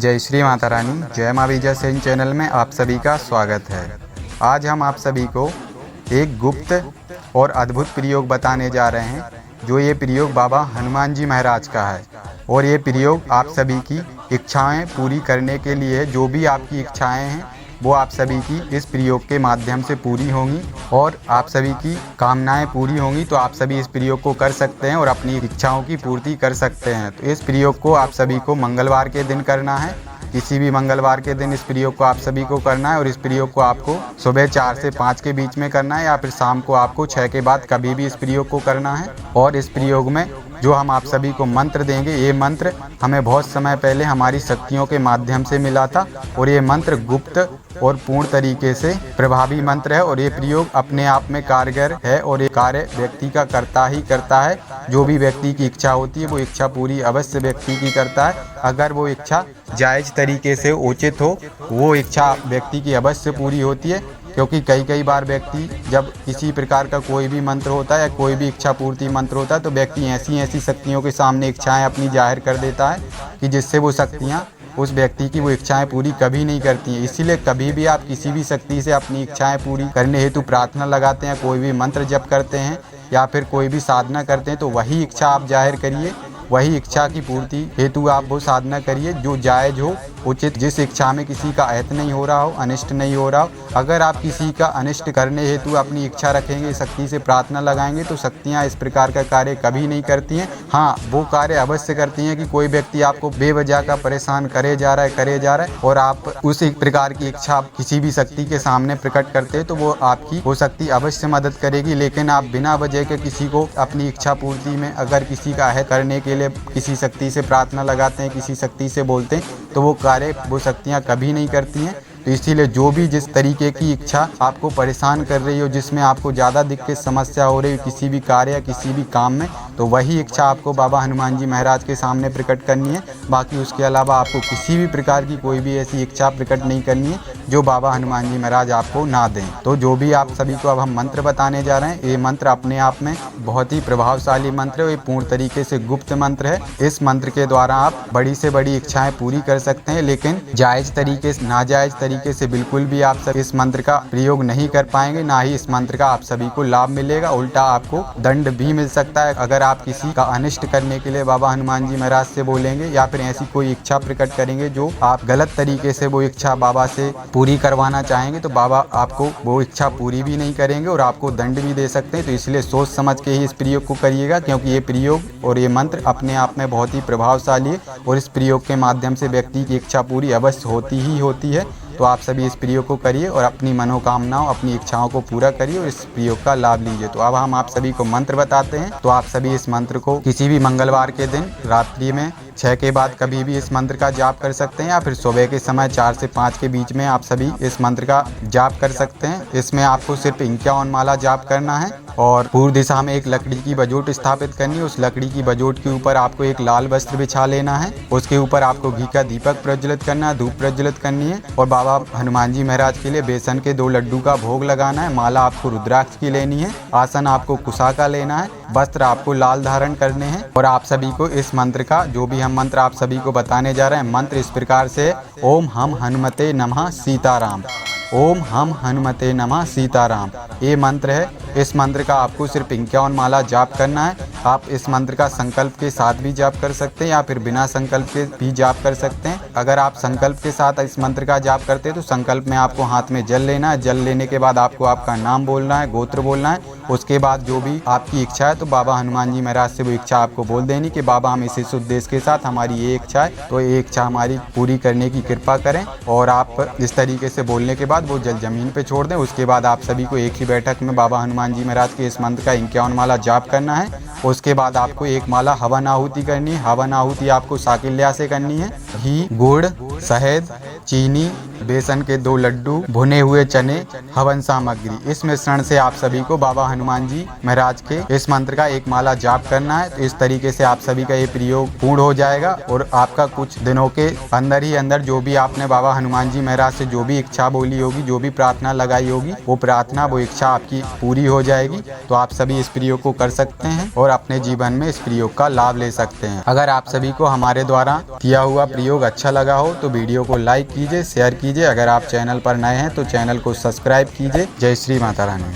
जय श्री माता रानी। जय माँ विजय सेन चैनल में आप सभी का स्वागत है। आज हम आप सभी को एक गुप्त और अद्भुत प्रयोग बताने जा रहे हैं, जो ये प्रयोग बाबा हनुमान जी महाराज का है। और ये प्रयोग आप सभी की इच्छाएं पूरी करने के लिए, जो भी आपकी इच्छाएं हैं वो आप सभी की इस प्रयोग के माध्यम से पूरी होंगी और आप सभी की कामनाएं पूरी होंगी। तो आप सभी इस प्रयोग को कर सकते हैं और अपनी इच्छाओं की पूर्ति कर सकते हैं। तो इस प्रयोग को आप सभी को मंगलवार के दिन करना है। किसी भी मंगलवार के दिन इस प्रयोग को आप सभी को करना है और इस प्रयोग को आपको सुबह 4 से 5 के बीच में करना है या फिर शाम को आपको 6 के बाद कभी भी इस प्रयोग को करना है। और इस प्रयोग में जो हम आप सभी को मंत्र देंगे, ये मंत्र हमें बहुत समय पहले हमारी शक्तियों के माध्यम से मिला था और ये मंत्र गुप्त और पूर्ण तरीके से प्रभावी मंत्र है। और ये प्रयोग अपने आप में कारगर है और ये कार्य व्यक्ति का करता ही करता है। जो भी व्यक्ति की इच्छा होती है वो इच्छा पूरी अवश्य व्यक्ति की करता है। अगर वो इच्छा जायज़ तरीके से उचित हो, वो इच्छा व्यक्ति की अवश्य पूरी होती है। क्योंकि कई बार व्यक्ति जब किसी प्रकार का कोई भी मंत्र होता है या कोई भी इच्छा पूर्ति मंत्र होता है तो व्यक्ति ऐसी शक्तियों के सामने इच्छाएं अपनी जाहिर कर देता है कि जिससे वो शक्तियां उस व्यक्ति की वो इच्छाएं पूरी कभी नहीं करती हैं। इसीलिए कभी भी आप किसी भी शक्ति से अपनी इच्छाएं पूरी करने हेतु प्रार्थना लगाते हैं, कोई भी मंत्र जप करते हैं या फिर कोई भी साधना करते हैं, तो वही इच्छा आप जाहिर करिए, वही इच्छा की पूर्ति हेतु आप वो साधना करिए जो जायज़ हो, उचित। जिस इच्छा में किसी का अहित नहीं हो रहा हो, अनिष्ट नहीं हो रहा हो। अगर आप किसी का अनिष्ट करने हेतु अपनी इच्छा रखेंगे, शक्ति से प्रार्थना लगाएंगे, तो शक्तियाँ इस प्रकार का कार्य कभी नहीं करती हैं। हाँ, वो कार्य अवश्य करती हैं कि कोई व्यक्ति आपको बेवजह का परेशान करे जा रहा है और आप उस एक प्रकार की इच्छा किसी भी शक्ति के सामने प्रकट करते हैं, तो वो आपकी वो शक्ति अवश्य मदद करेगी। लेकिन आप बिना वजह के किसी को अपनी इच्छा पूर्ति में अगर किसी का अहित करने के लिए किसी शक्ति से प्रार्थना लगाते हैं, किसी शक्ति से बोलते हैं, तो वो कार्य वो शक्तियाँ कभी नहीं करती हैं। तो इसीलिए जो भी जिस तरीके की इच्छा आपको परेशान कर रही हो, जिसमें आपको ज़्यादा दिक्कत समस्या हो रही हो किसी भी कार्य या किसी भी काम में, तो वही इच्छा आपको बाबा हनुमान जी महाराज के सामने प्रकट करनी है। बाकी उसके अलावा आपको किसी भी प्रकार की कोई भी ऐसी इच्छा प्रकट नहीं करनी है जो बाबा हनुमान जी महाराज आपको ना दें। तो जो भी आप सभी को अब हम मंत्र बताने जा रहे हैं, ये मंत्र अपने आप में बहुत ही प्रभावशाली मंत्र है। ये पूर्ण तरीके से गुप्त मंत्र है। इस मंत्र के द्वारा आप बड़ी से बड़ी इच्छाएं पूरी कर सकते हैं, लेकिन जायज़ तरीके से नाजायज़ तरीके से बिल्कुल भी आप सब इस मंत्र का प्रयोग नहीं कर पाएंगे। ना ही इस मंत्र का आप सभी को लाभ मिलेगा, उल्टा आपको दंड भी मिल सकता है। अगर आप किसी का अनिष्ट करने के लिए बाबा हनुमान जी महाराज से बोलेंगे या फिर ऐसी कोई इच्छा प्रकट करेंगे जो आप गलत तरीके से वो इच्छा बाबा से पूरी करवाना चाहेंगे, तो बाबा आपको वो इच्छा पूरी भी नहीं करेंगे और आपको दंड भी दे सकते हैं। तो इसलिए सोच समझ के ही इस प्रयोग को करिएगा, क्योंकि ये प्रयोग और ये मंत्र अपने आप में बहुत ही प्रभावशाली है और इस प्रयोग के माध्यम से व्यक्ति की इच्छा पूरी अवश्य होती ही होती है। तो आप सभी इस प्रयोग को करिए और अपनी मनोकामनाओं, अपनी इच्छाओं को पूरा करिए और इस प्रयोग का लाभ लीजिए। तो अब हम आप सभी को मंत्र बताते हैं। तो आप सभी इस मंत्र को किसी भी मंगलवार के दिन रात्रि में 6 के बाद कभी भी इस मंत्र का जाप कर सकते हैं या फिर सुबह के समय 4 से 5 के बीच में आप सभी इस मंत्र का जाप कर सकते हैं। इसमें आपको सिर्फ 51 माला जाप करना है और पूर्व दिशा में एक लकड़ी की बजोट स्थापित करनी है। उस लकड़ी की बजोट के ऊपर आपको एक लाल वस्त्र बिछा लेना है। उसके ऊपर आपको घी का दीपक प्रज्वलित करना है, धूप प्रज्वलित करनी है और बाबा हनुमान जी महाराज के लिए बेसन के 2 लड्डू का भोग लगाना है। माला आपको रुद्राक्ष की लेनी है, आसन आपको कुशा का लेना है, वस्त्र आपको लाल धारण करने हैं। और आप सभी को इस मंत्र का, जो भी हम मंत्र आप सभी को बताने जा रहे हैं, मंत्र इस प्रकार से: ओम हम हनुमते नमः सीताराम, ओम हम हनुमते नमः सीताराम। ये मंत्र है। इस मंत्र का आपको सिर्फ 51 माला जाप करना है। आप इस मंत्र का संकल्प के साथ भी जाप कर सकते हैं या फिर बिना संकल्प के भी जाप कर सकते हैं। अगर आप संकल्प के साथ इस मंत्र का जाप करते हैं तो संकल्प में आपको हाथ में जल लेना है। जल लेने के बाद आपको आपका नाम बोलना है, गोत्र बोलना है। उसके बाद जो भी आपकी इच्छा है तो बाबा हनुमान जी महाराज से वो इच्छा आपको बोल देनी कि बाबा हम इस उद्देश्य के साथ हमारी ये इच्छा है, तो ये इच्छा हमारी पूरी करने की कृपा करें। और आप इस तरीके से बोलने के बाद वो जल जमीन पे छोड़ दें। उसके बाद आप सभी को एक ही बैठक में बाबा हनुमान जी महाराज के इस मंत्र का 51 माला जाप करना है। उसके बाद आपको 1 माला हवन आहुति करनी है। हवन आहुति आपको साकिल्या से करनी है। घी, गुड़, शहद, चीनी, बेसन के 2 लड्डू, भुने हुए चने, हवन सामग्री। इस मिश्रण से आप सभी को बाबा हनुमान जी महाराज के इस मंत्र का एक माला जाप करना है। तो इस तरीके से आप सभी का ये प्रयोग पूर्ण हो जाएगा और आपका कुछ दिनों के अंदर ही अंदर जो भी आपने बाबा हनुमान जी महाराज से जो भी इच्छा बोली होगी, जो भी प्रार्थना लगाई होगी, वो प्रार्थना, वो इच्छा आपकी पूरी हो जाएगी। तो आप सभी इस प्रयोग को कर सकते हैं और अपने जीवन में इस प्रयोग का लाभ ले सकते हैं। अगर आप सभी को हमारे द्वारा किया हुआ प्रयोग अच्छा लगा हो तो वीडियो को लाइक कीजिए, शेयर कीजिए। अगर आप चैनल पर नए हैं तो चैनल को सब्सक्राइब कीजिए। जय श्री माता रानी।